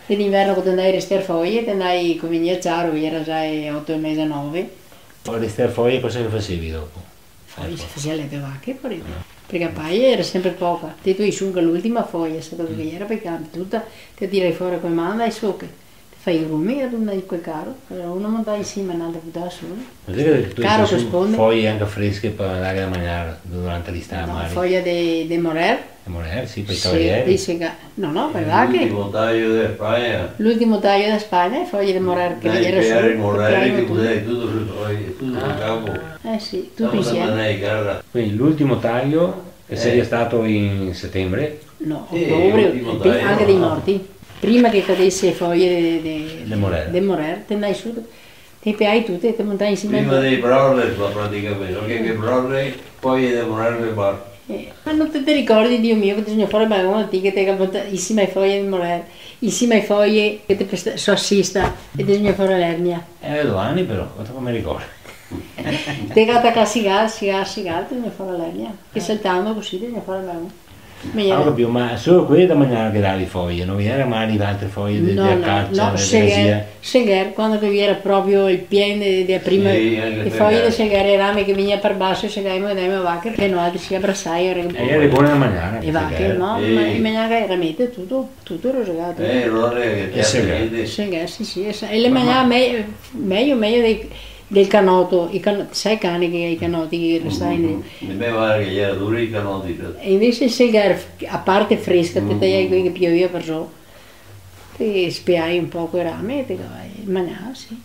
E d'inverno quando andai a restare foglie, andai con venire a Ciaro, era già 8 mesi, 9. Poi restare foglie cosa che facevi dopo? Poi si faceva le vacche, perché poi era sempre poca. Ti tu su che l'ultima foglia, se dove era, perché tutta ti tirai fuori con manda e su che ti fai i rumi e non hai quel caro. Allora uno monta insieme e un'altra buttava su. Caro corrisponde. Foglie anche fresche per andare a mangiare durante l'estate. No, foglia di Morer. Morer, sì, per i Sì, cavalieri. no, per vacche. L'ultimo taglio di Spagna. L'ultimo taglio da Spagna è foglia di Morer che Dai, era su. per i Morelli che potevi tutto sul capo. Sì, tutto insieme. Quindi l'ultimo taglio che sarebbe stato in settembre? No, ottobre, anche dei morti. Prima che cadesse foglie di Morer, te andai su, ti piai tutte e ti montai insieme. Prima dei Broller praticamente, perché che Broller poi di Morer le bar. Ma non ti ricordi, Dio mio, che bisogna fare una che ti insieme ai foglie di Morer, insieme ai foglie che ti assista e bisogna fare l'ernia. 2 anni però, quanto mi ricordo. Te che a sigare, bisogna fare l'ernia, che saltando così bisogna fare l'ernia. Ma solo quelli da mangiare che davi foglie, non vi era mai altre foglie di acaccia, no, Segher, quando era proprio il pieno delle prime le foglie di Segher, i rami che veniva per basso, Segher e andiamo a vacche, che noi altri si abbracciai. E era buona da mangiare. E vacche, no, ma mangiava veramente tutto rosegato. Segher, sì, e le mangiava meglio del canotto, sai i cani che i canoti che restavano lì? Me pare che era duro i canoti. E invece il Segher, a parte fresca, te tagliai qui che pioveva perciò, ti spiai un po' quei rami e ti mangiavi, sì.